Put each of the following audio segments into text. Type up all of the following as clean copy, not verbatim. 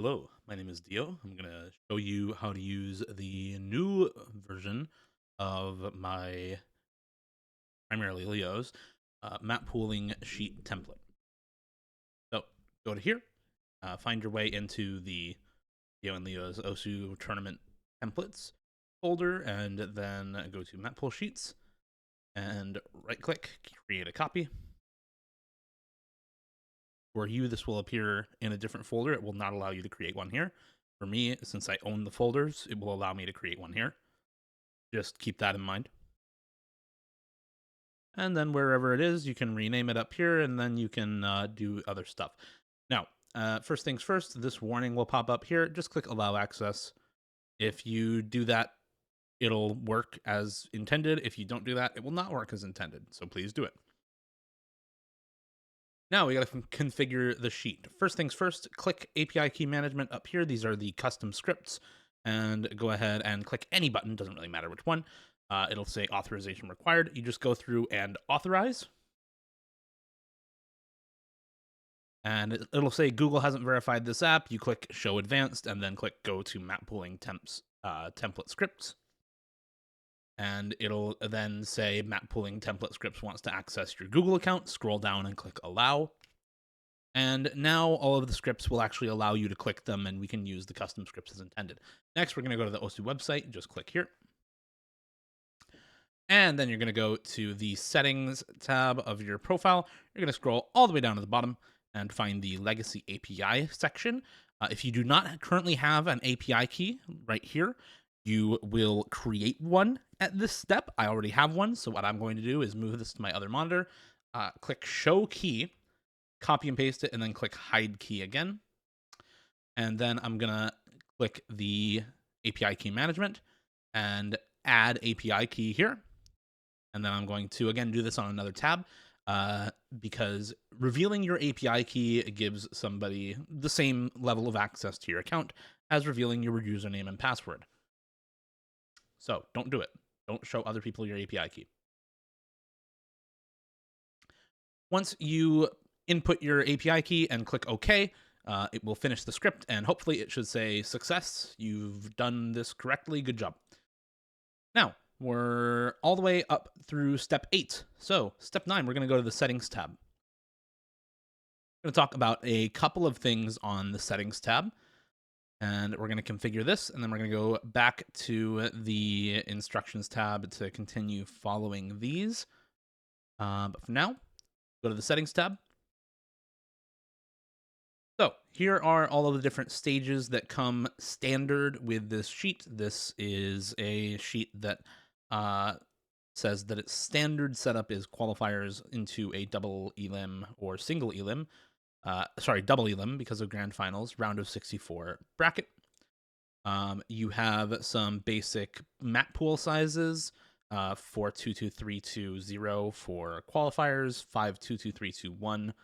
Hello, my name is Dio. I'm going to show you how to use the new version of my, primarily Leo's, map pooling sheet template. So go to here, find your way into the Dio and Leo's OSU tournament templates folder, and then go to map pool sheets and right click, create a copy. For you, this will appear in a different folder. It will not allow you to create one here. For me, since I own the folders, it will allow me to create one here. Just keep that in mind. And then wherever it is, you can rename it up here, and then you can do other stuff. Now, first things first, this warning will pop up here. Just click Allow Access. If you do that, it'll work as intended. If you don't do that, it will not work as intended. So please do it. Now we got to configure the sheet. First things first, click API Key Management up here. These are the custom scripts. And go ahead and click any button, doesn't really matter which one. It'll say authorization required. You just go through and authorize. And it'll say Google hasn't verified this app. You click show advanced and then click go to map pooling template scripts. And it'll then say map pooling template scripts wants to access your Google account. Scroll down and click allow. And now all of the scripts will actually allow you to click them, and we can use the custom scripts as intended. Next, we're going to go to the OSU website. Just click here. And then you're going to go to the settings tab of your profile. You're going to scroll all the way down to the bottom and find the legacy API section. If you do not currently have an API key right here, you will create one at this step. I already have one. So what I'm going to do is move this to my other monitor, click show key, copy and paste it, and then click hide key again. And then I'm going to click the API key management and add API key here. And then I'm going to, again, do this on another tab because revealing your API key gives somebody the same level of access to your account as revealing your username and password. So don't do it. Don't show other people your API key. Once you input your API key and click OK, it will finish the script, and hopefully it should say success. You've done this correctly. Good job. Now, we're all the way up through step 8. So step 9, we're going to go to the settings tab. We're going to talk about a couple of things on the settings tab. And we're going to configure this, and then we're going to go back to the instructions tab to continue following these. But for now, go to the settings tab. So here are all of the different stages that come standard with this sheet. This is a sheet that says that its standard setup is qualifiers into a double elim or single elim. Double elim because of grand finals, round of 64 bracket. You have some basic map pool sizes, 4-2-2-3-2-0 for qualifiers, 5-2-2-3-2-1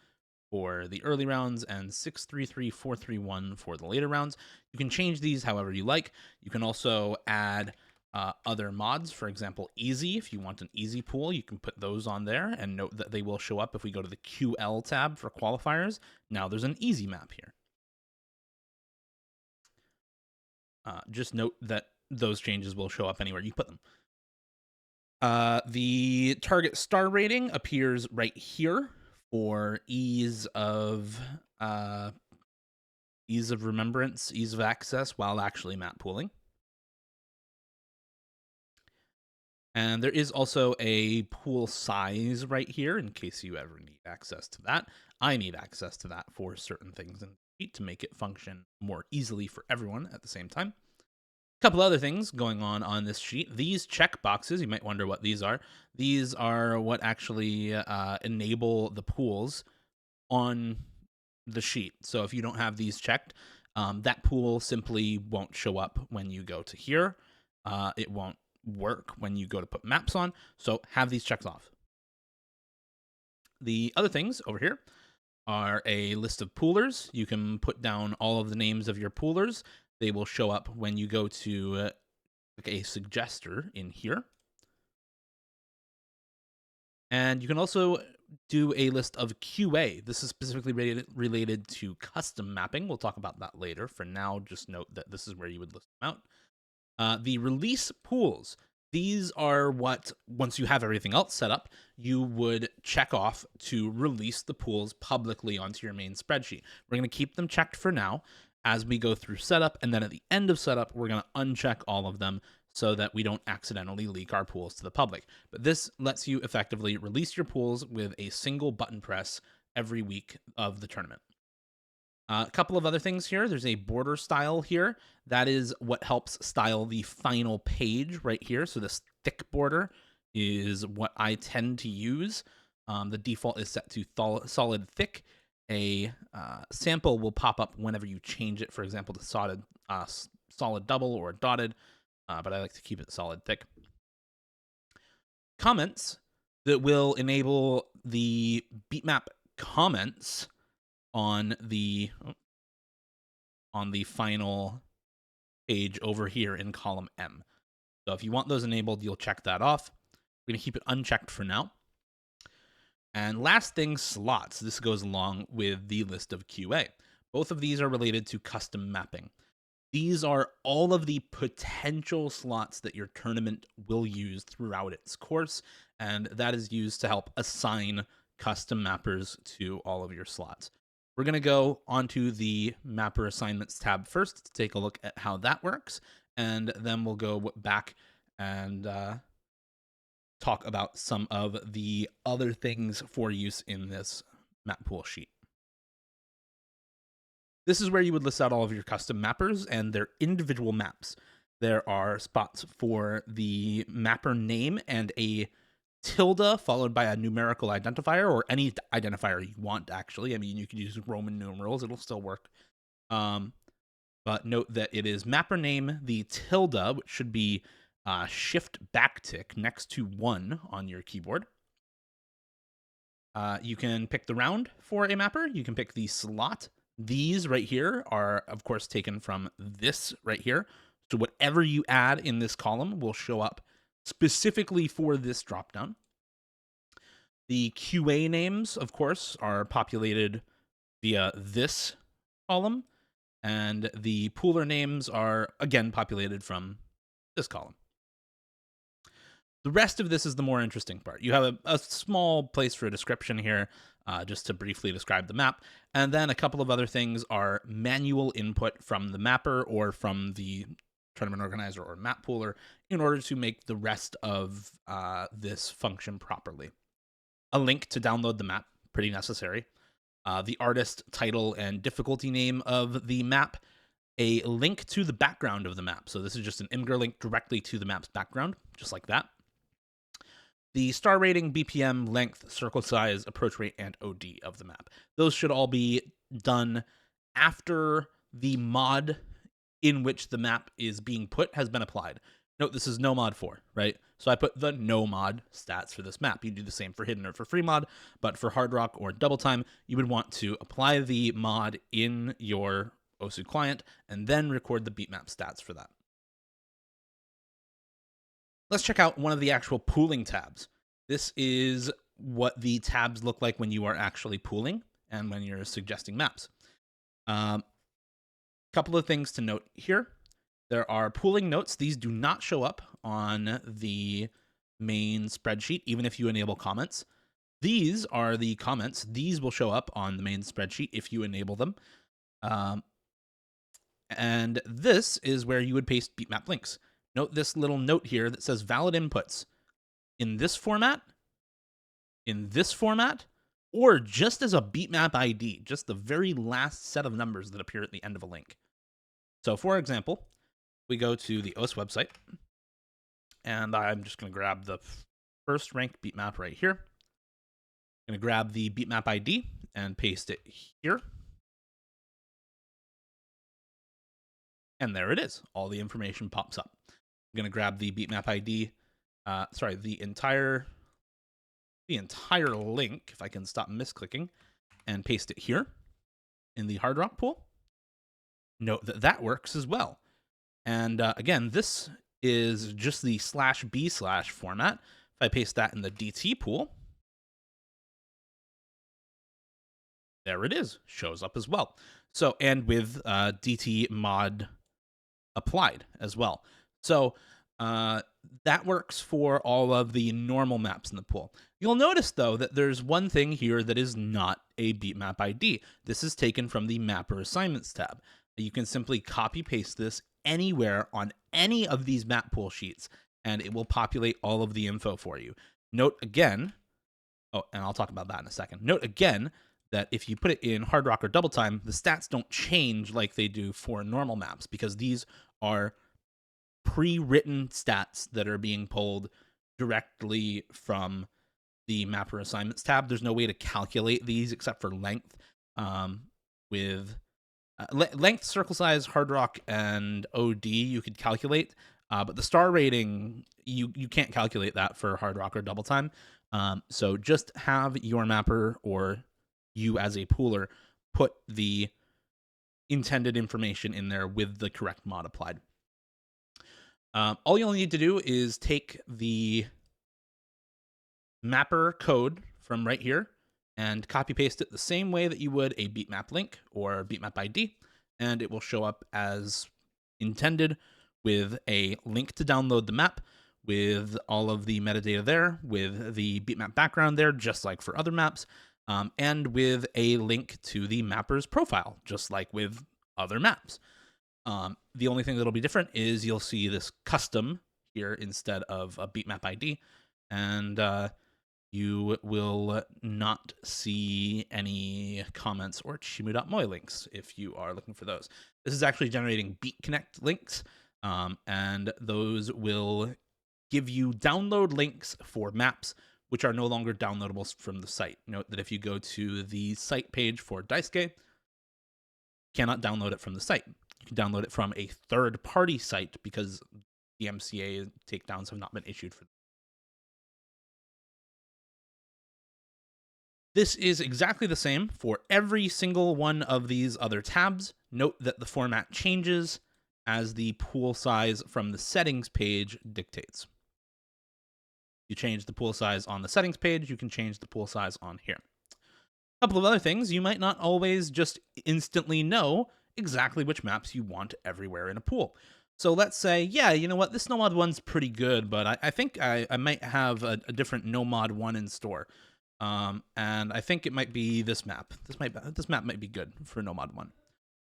for the early rounds, and 6-3-3-4-3-1 for the later rounds. You can change these however you like. You can also add other mods. For example, easy. If you want an easy pool, you can put those on there, and note that they will show up if we go to the QL tab for qualifiers. Now there's an easy map here. Just note that those changes will show up anywhere you put them. The target star rating appears right here for ease of remembrance, ease of access while actually map pooling. And there is also a pool size right here in case you ever need access to that. I need access to that for certain things in the sheet to make it function more easily for everyone at the same time. A couple other things going on this sheet. These check boxes, you might wonder what these are. These are what actually enable the pools on the sheet. So if you don't have these checked, that pool simply won't show up when you go to here. It won't work when you go to put maps on. So have these checked off. The other things over here are a list of poolers. You can put down all of the names of your poolers. They will show up when you go to click a suggester in here. And you can also do a list of QA. This is specifically related to custom mapping. We'll talk about that later. For now, just note that this is where you would list them out. The release pools. These are what, once you have everything else set up, you would check off to release the pools publicly onto your main spreadsheet. We're going to keep them checked for now as we go through setup, and then at the end of setup, we're going to uncheck all of them so that we don't accidentally leak our pools to the public. But this lets you effectively release your pools with a single button press every week of the tournament. A couple of other things here. There's a border style here. That is what helps style the final page right here. So this thick border is what I tend to use. The default is set to solid thick. A sample will pop up whenever you change it, for example, to solid double or dotted, but I like to keep it solid thick. Comments that will enable the beatmap comments on the final page over here in column M. So if you want those enabled, you'll check that off. We're going to keep it unchecked for now. And last thing, slots. This goes along with the list of QA. Both of these are related to custom mapping. These are all of the potential slots that your tournament will use throughout its course, and that is used to help assign custom mappers to all of your slots. We're going to go onto the Mapper Assignments tab first to take a look at how that works, and then we'll go back and talk about some of the other things for use in this Mappool sheet. This is where you would list out all of your custom mappers and their individual maps. There are spots for the mapper name and a tilde followed by a numerical identifier, or any identifier you want, actually. I mean, you could use Roman numerals. It'll still work. But note that it is mapper name, the tilde, which should be shift backtick next to 1 on your keyboard. You can pick the round for a mapper. You can pick the slot. These right here are, of course, taken from this right here. So whatever you add in this column will show up specifically for this dropdown. The QA names, of course, are populated via this column, and the pooler names are, again, populated from this column. The rest of this is the more interesting part. You have a small place for a description here, just to briefly describe the map, and then a couple of other things are manual input from the mapper or from the tournament organizer or map pooler in order to make the rest of this function properly. A link to download the map, pretty necessary. The artist, title, and difficulty name of the map. A link to the background of the map. So this is just an Imgur link directly to the map's background, just like that. The star rating, BPM, length, circle size, approach rate, and OD of the map. Those should all be done after the mod in which the map is being put has been applied. Note this is no mod 4, right? So I put the no mod stats for this map. You do the same for hidden or for free mod, but for hard rock or double time, you would want to apply the mod in your OSU client and then record the beatmap stats for that. Let's check out one of the actual pooling tabs. This is what the tabs look like when you are actually pooling and when you're suggesting maps. Couple of things to note here. There are pooling notes. These do not show up on the main spreadsheet, even if you enable comments. These are the comments. These will show up on the main spreadsheet if you enable them. And this is where you would paste beatmap links. Note this little note here that says valid inputs in this format, or just as a beatmap ID, just the very last set of numbers that appear at the end of a link. So for example, we go to the OS website, and I'm just going to grab the first ranked beatmap right here. I'm going to grab the beatmap ID and paste it here. And there it is. All the information pops up. I'm going to grab the beatmap ID, the entire link, if I can stop misclicking, and paste it here in the hard rock pool. Note that that works as well. And again, this is just the /b/ format. If I paste that in the DT pool, there it is, shows up as well. So, and with DT mod applied as well. So that works for all of the normal maps in the pool. You'll notice, though, that there's one thing here that is not a beatmap ID. This is taken from the Mapper Assignments tab. You can simply copy paste this anywhere on any of these map pool sheets, and it will populate all of the info for you. Note again, oh, and I'll talk about that in a second. Note again that if you put it in Hard Rock or Double Time, the stats don't change like they do for normal maps, because these are pre-written stats that are being pulled directly from the Mapper Assignments tab. There's no way to calculate these except for length. With length, circle size, Hard Rock, and OD, you could calculate, but the star rating, you can't calculate that for Hard Rock or Double Time. So just have your mapper or you as a pooler put the intended information in there with the correct mod applied. All you'll need to do is take the mapper code from right here and copy paste it the same way that you would a beatmap link or beatmap ID, and it will show up as intended with a link to download the map, with all of the metadata there, with the beatmap background there, just like for other maps, and with a link to the mapper's profile, just like with other maps. The only thing that'll be different is you'll see this custom here instead of a beatmap ID, and you will not see any comments or chimu.moy links if you are looking for those. This is actually generating BeatConnect links, and those will give you download links for maps which are no longer downloadable from the site. Note that if you go to the site page for Daisuke, you cannot download it from the site. You can download it from a third-party site because the MCA takedowns have not been issued for them. This is exactly the same for every single one of these other tabs. Note that the format changes as the pool size from the settings page dictates. You change the pool size on the settings page, you can change the pool size on here. A couple of other things, you might not always just instantly know exactly which maps you want everywhere in a pool. So let's say, yeah, you know what, this no mod one's pretty good, but I think I might have a different no mod one in store. And I think it might be this map. This map might be good for no mod one.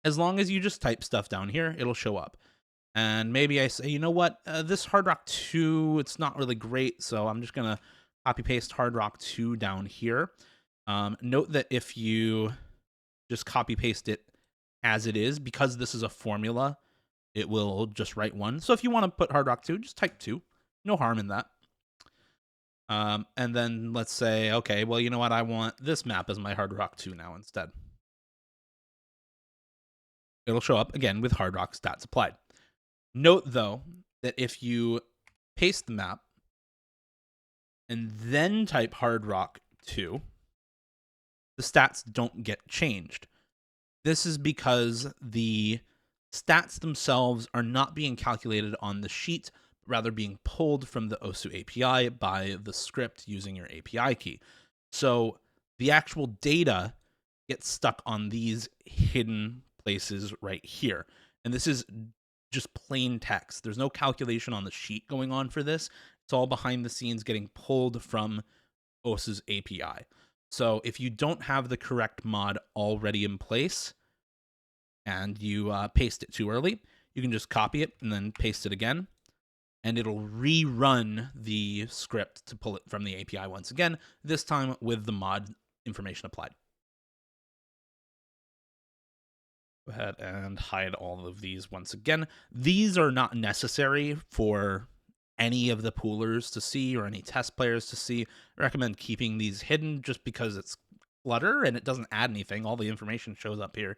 As long as you just type stuff down here, it'll show up. And maybe I say, you know what, this Hard Rock 2, it's not really great, so I'm just gonna copy paste Hard Rock 2 down here. Note that if you just copy paste it as it is, because this is a formula, it will just write 1. So if you want to put Hard Rock 2, just type 2. No harm in that. And then let's say, okay, well, you know what? I want this map as my Hard Rock 2 now instead. It'll show up again with Hard Rock stats applied. Note, though, that if you paste the map and then type Hard Rock 2, the stats don't get changed. This is because the stats themselves are not being calculated on the sheet, rather being pulled from the OSU API by the script using your API key. So the actual data gets stuck on these hidden places right here. And this is just plain text. There's no calculation on the sheet going on for this. It's all behind the scenes getting pulled from OSU's API. So if you don't have the correct mod already in place and you paste it too early, you can just copy it and then paste it again, and it'll rerun the script to pull it from the API once again, this time with the mod information applied. Go ahead and hide all of these once again. These are not necessary for any of the poolers to see or any test players to see. I recommend keeping these hidden just because it's clutter and it doesn't add anything. All the information shows up here,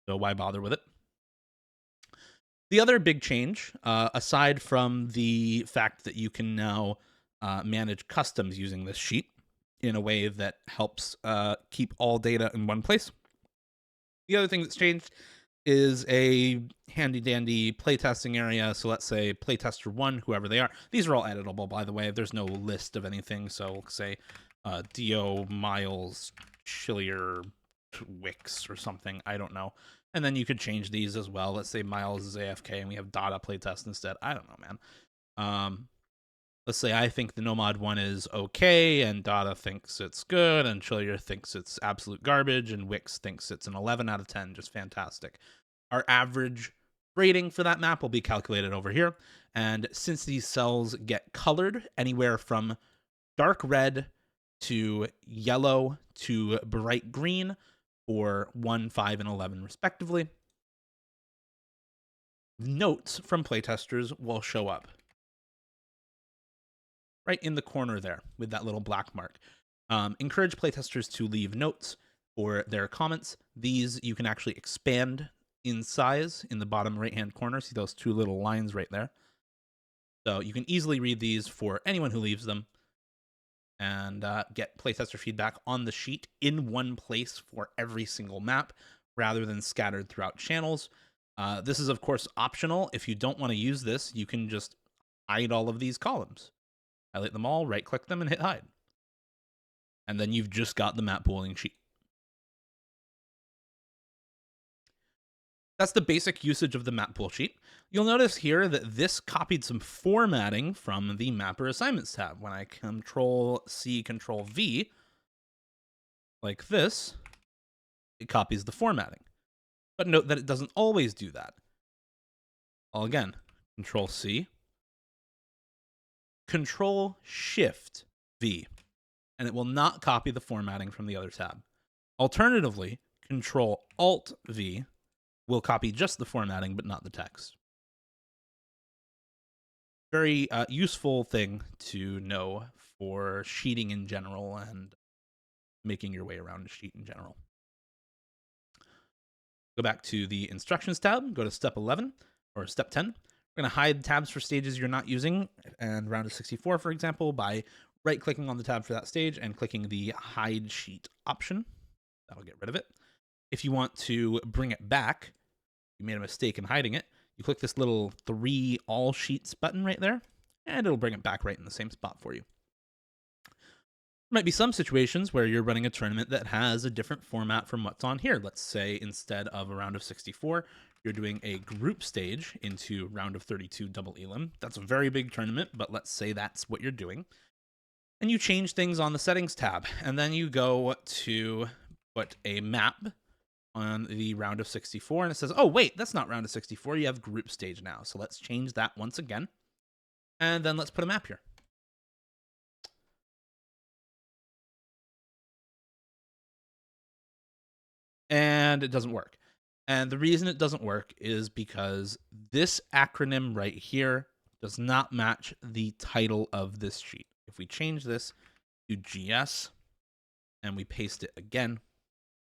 so why bother with it? The other big change, aside from the fact that you can now manage customs using this sheet in a way that helps keep all data in one place, the other thing that's changed is a handy-dandy playtesting area. So let's say playtester 1, whoever they are. These are all editable, by the way. There's no list of anything. So we'll say Dio, Miles, Chillier, Wix or something. I don't know. And then you could change these as well. Let's say Miles is AFK and we have Dada playtest instead. I don't know, man. Let's say I think the Nomad one is okay, and Dada thinks it's good, and Chillier thinks it's absolute garbage, and Wix thinks it's an 11 out of 10, just fantastic. Our average rating for that map will be calculated over here. And since these cells get colored anywhere from dark red to yellow to bright green for 1, 5, and 11 respectively, notes from playtesters will show up right in the corner there with that little black mark. Encourage playtesters to leave notes for their comments. These you can actually expand in size in the bottom right-hand corner. See those two little lines right there? So you can easily read these for anyone who leaves them and get playtester feedback on the sheet in one place for every single map rather than scattered throughout channels. This is, of course, optional. If you don't want to use this, you can just hide all of these columns. Highlight them all, right-click them, and hit hide. And then you've just got the map pooling sheet. That's the basic usage of the map pool sheet. You'll notice here that this copied some formatting from the Mapper Assignments tab. When I Control-C, Control-V, like this, it copies the formatting. But note that it doesn't always do that. Well, again, Control-C, Control-Shift-V, and it will not copy the formatting from the other tab. Alternatively, Control-Alt-V will copy just the formatting, but not the text. Very useful thing to know for sheeting in general and making your way around a sheet in general. Go back to the Instructions tab, go to Step 11, or Step 10. We're going to hide tabs for stages you're not using, and round of 64, for example, by right-clicking on the tab for that stage and clicking the Hide Sheet option. That'll get rid of it. If you want to bring it back, you made a mistake in hiding it, you click this little 3 All Sheets button right there, and it'll bring it back right in the same spot for you. There might be some situations where you're running a tournament that has a different format from what's on here. Let's say instead of a round of 64, you're doing a group stage into round of 32 double elim. That's a very big tournament, but let's say that's what you're doing. And you change things on the Settings tab, and then you go to put a map on the round of 64, and it says, oh, wait, that's not round of 64. You have group stage now. So let's change that once again. And then let's put a map here. And it doesn't work. And the reason it doesn't work is because this acronym right here does not match the title of this sheet. If we change this to GS and we paste it again,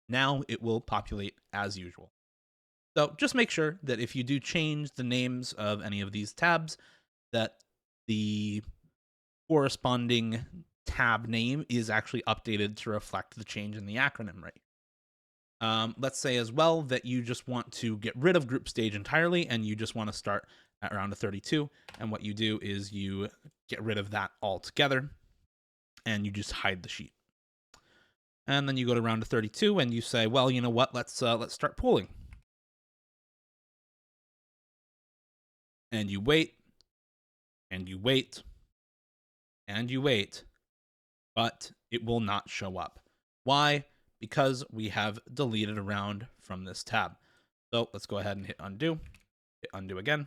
now it will populate as usual. So just make sure that if you do change the names of any of these tabs, that the corresponding tab name is actually updated to reflect the change in the acronym, right? Let's say as well that you just want to get rid of group stage entirely and you just want to start at round of 32. And what you do is you get rid of that altogether and you just hide the sheet. And then you go to round of 32 and you say, well, you know what? Let's start pooling. And you wait, and you wait, and you wait, but it will not show up. Why? Because we have deleted a round from this tab. So let's go ahead and hit undo again,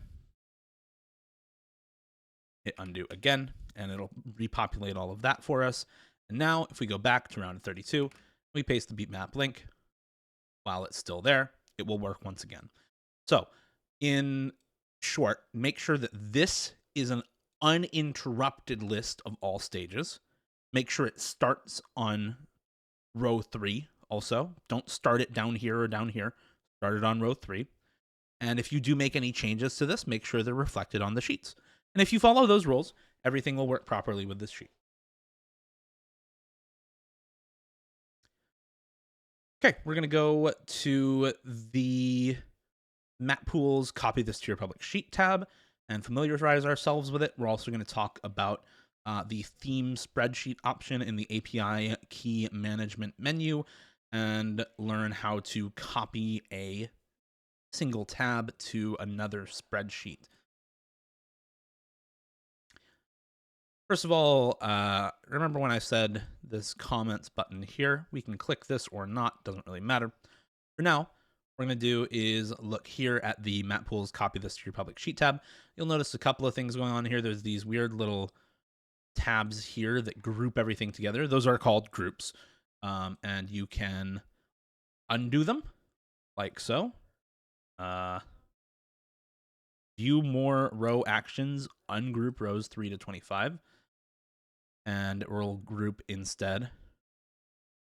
hit undo again, and it'll repopulate all of that for us. And now if we go back to round 32, we paste the beatmap link. While it's still there, it will work once again. So in short, make sure that this is an uninterrupted list of all stages. Make sure it starts on row 3 also. Don't start it down here or down here. Start it on row 3. And if you do make any changes to this, make sure they're reflected on the sheets. And if you follow those rules, everything will work properly with this sheet. Okay, we're going to go to the map pools, copy this to your public sheet tab, and familiarize ourselves with it. We're also going to talk about the theme spreadsheet option in the API key management menu. and learn how to copy a single tab to another spreadsheet. First of all, remember when I said this comments button here? We can click this or not, doesn't really matter. For now, what we're going to do is look here at the Mappool's copy this to your public sheet tab. You'll notice a couple of things going on here. There's these weird little tabs here that group everything together. Those are called groups. And you can undo them like so. View more row actions, ungroup rows 3 to 25. And we'll group instead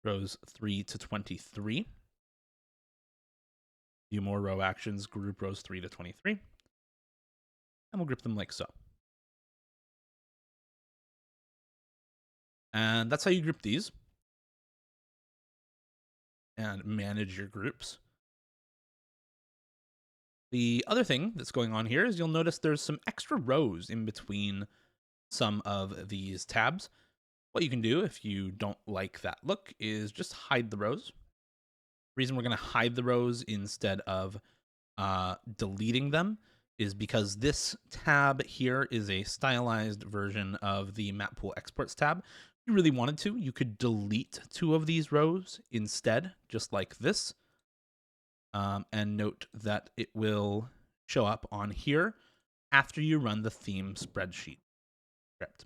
rows 3 to 23. View more row actions, group rows 3 to 23. And we'll group them like so. And that's how you group these and manage your groups. The other thing that's going on here is you'll notice there's some extra rows in between some of these tabs. What you can do if you don't like that look is just hide the rows. The reason we're going to hide the rows instead of deleting them is because this tab here is a stylized version of the Mappool exports tab. If you really wanted to, you could delete 2 of these rows instead, just like this. And note that it will show up on here after you run the theme spreadsheet script.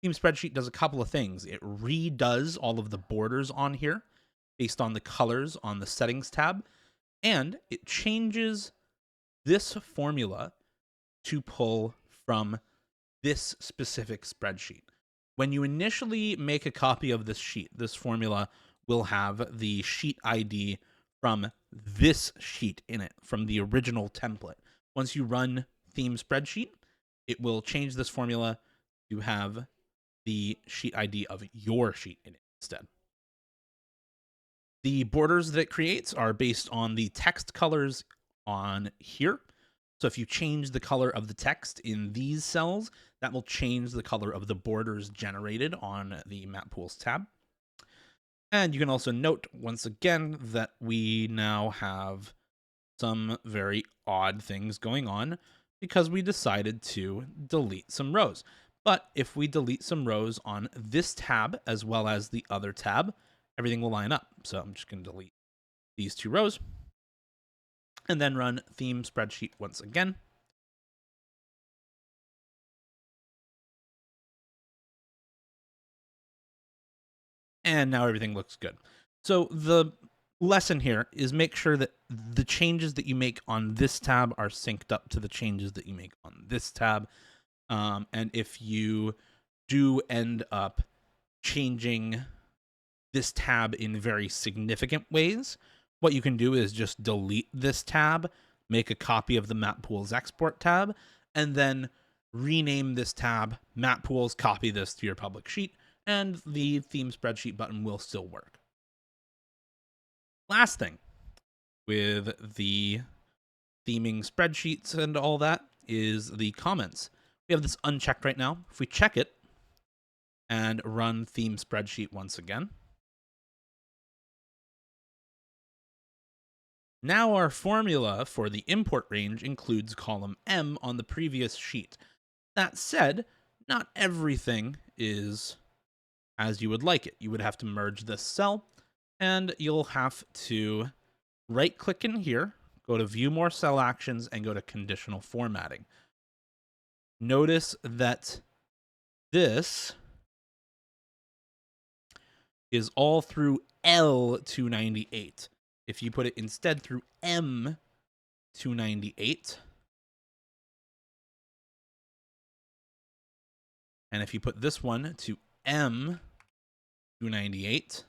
Theme spreadsheet does a couple of things. It redoes all of the borders on here based on the colors on the settings tab, and it changes this formula to pull from this specific spreadsheet. When you initially make a copy of this sheet, this formula will have the sheet ID from this sheet in it, from the original template. Once you run theme spreadsheet, it will change this formula to have the sheet ID of your sheet in it instead. The borders that it creates are based on the text colors on here. So if you change the color of the text in these cells, that will change the color of the borders generated on the Mappool's tab. And you can also note, once again, that we now have some very odd things going on because we decided to delete some rows. But if we delete some rows on this tab as well as the other tab, everything will line up. So I'm just going to delete these 2 rows and then run theme spreadsheet once again. And now everything looks good. So the lesson here is make sure that the changes that you make on this tab are synced up to the changes that you make on this tab. And if you do end up changing this tab in very significant ways, what you can do is just delete this tab, make a copy of the Mappool's export tab, and then rename this tab Mappool's, copy this to your public sheet, and the theme spreadsheet button will still work. Last thing with the theming spreadsheets and all that is the comments. We have this unchecked right now. If we check it and run theme spreadsheet once again, now our formula for the import range includes column M on the previous sheet. That said, not everything is as you would like it. You would have to merge this cell, and you'll have to right-click in here, go to View More Cell Actions, and go to Conditional Formatting. Notice that this is all through L298. If you put it instead through M298, and if you put this one to M298,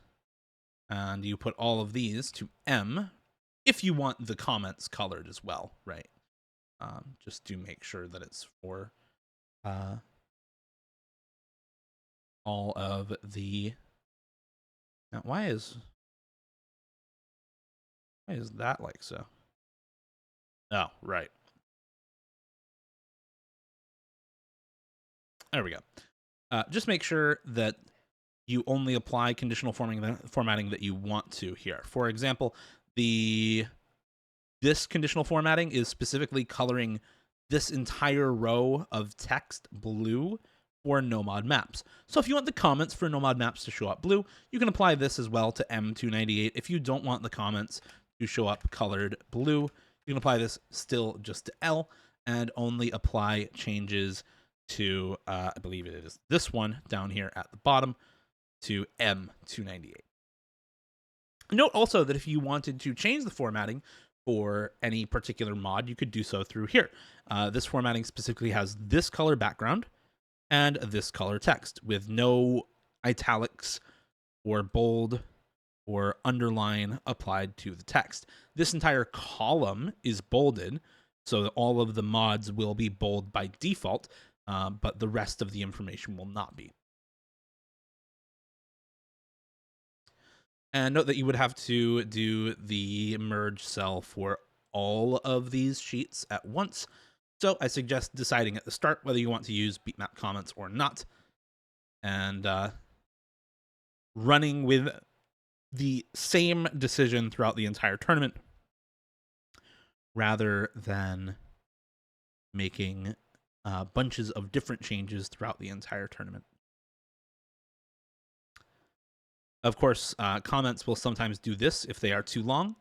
and you put all of these to M, if you want the comments colored as well, right? Just to make sure that it's for all of the... Now, why is that like so? Oh, right. There we go. Just make sure that you only apply conditional formatting that you want to here. For example, this conditional formatting is specifically coloring this entire row of text blue for nomad maps. So if you want the comments for nomad maps to show up blue, you can apply this as well to M298. If you don't want the comments to show up colored blue, you can apply this still just to L and only apply changes to, I believe it is this one down here at the bottom, to M298. Note also that if you wanted to change the formatting for any particular mod, you could do so through here. This formatting specifically has this color background and this color text with no italics or bold or underline applied to the text. This entire column is bolded, so all of the mods will be bold by default, but the rest of the information will not be. And note that you would have to do the merge cell for all of these sheets at once. So I suggest deciding at the start whether you want to use beatmap comments or not, and running with the same decision throughout the entire tournament, rather than making bunches of different changes throughout the entire tournament. Of course, comments will sometimes do this if they are too long.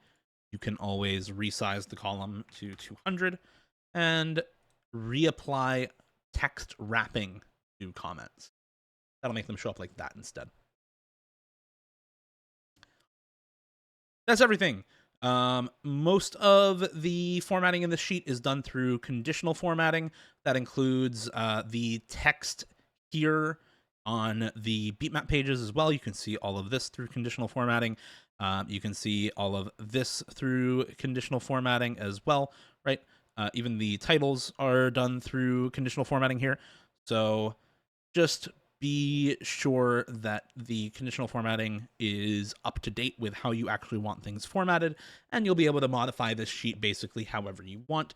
You can always resize the column to 200 and reapply text wrapping to comments. That'll make them show up like that instead. That's everything. Most of the formatting in the sheet is done through conditional formatting. That includes the text here on the beatmap pages as well. You can see all of this through conditional formatting. You can see all of this through conditional formatting as well, right? Even the titles are done through conditional formatting here. So just be sure that the conditional formatting is up to date with how you actually want things formatted, and you'll be able to modify this sheet basically however you want.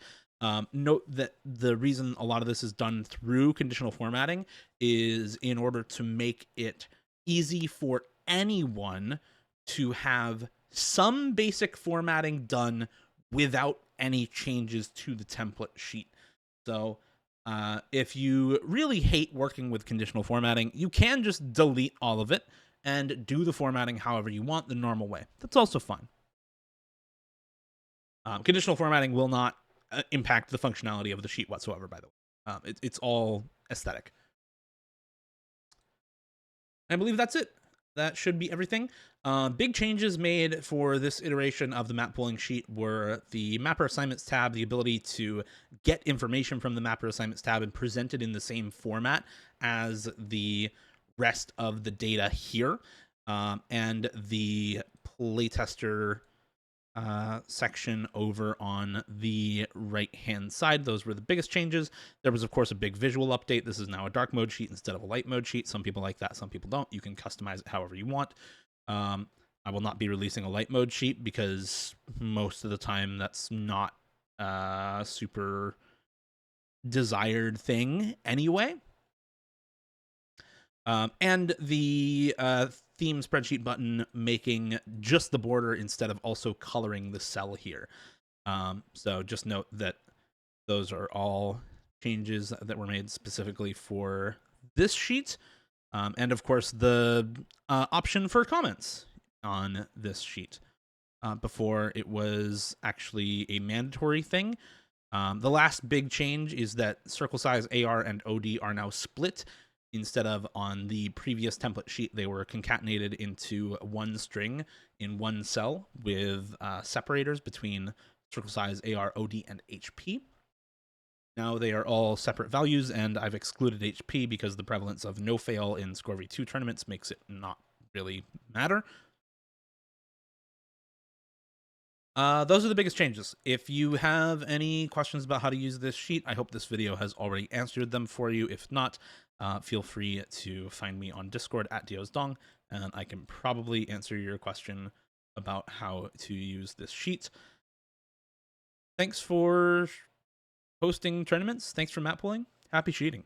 Note that the reason a lot of this is done through conditional formatting is in order to make it easy for anyone to have some basic formatting done without any changes to the template sheet. So if you really hate working with conditional formatting, you can just delete all of it and do the formatting however you want the normal way. That's also fine. Conditional formatting will not impact the functionality of the sheet whatsoever, by the way. It's all aesthetic. I believe that's it. That should be everything. Big changes made for this iteration of the map pooling sheet were the mapper assignments tab, the ability to get information from the mapper assignments tab and present it in the same format as the rest of the data here, and the playtester section over on the right-hand side. Those were the biggest changes. There was, of course, a big visual update. This is now a dark mode sheet instead of a light mode sheet. Some people like that, some people don't. You can customize it however you want. I will not be releasing a light mode sheet because most of the time that's not a super desired thing anyway. And the theme spreadsheet button making just the border instead of also coloring the cell here. So just note that those are all changes that were made specifically for this sheet. And of course, the option for comments on this sheet. Before it was actually a mandatory thing. The last big change is that circle size AR and OD are now split. Instead of on the previous template sheet, they were concatenated into one string in one cell with separators between circle size, AR, OD, and HP. Now they are all separate values, and I've excluded HP because the prevalence of no fail in Score v2 tournaments makes it not really matter. Those are the biggest changes. If you have any questions about how to use this sheet, I hope this video has already answered them for you. If not, feel free to find me on Discord at diosdong, and I can probably answer your question about how to use this sheet. Thanks for hosting tournaments. Thanks for map pooling. Happy cheating.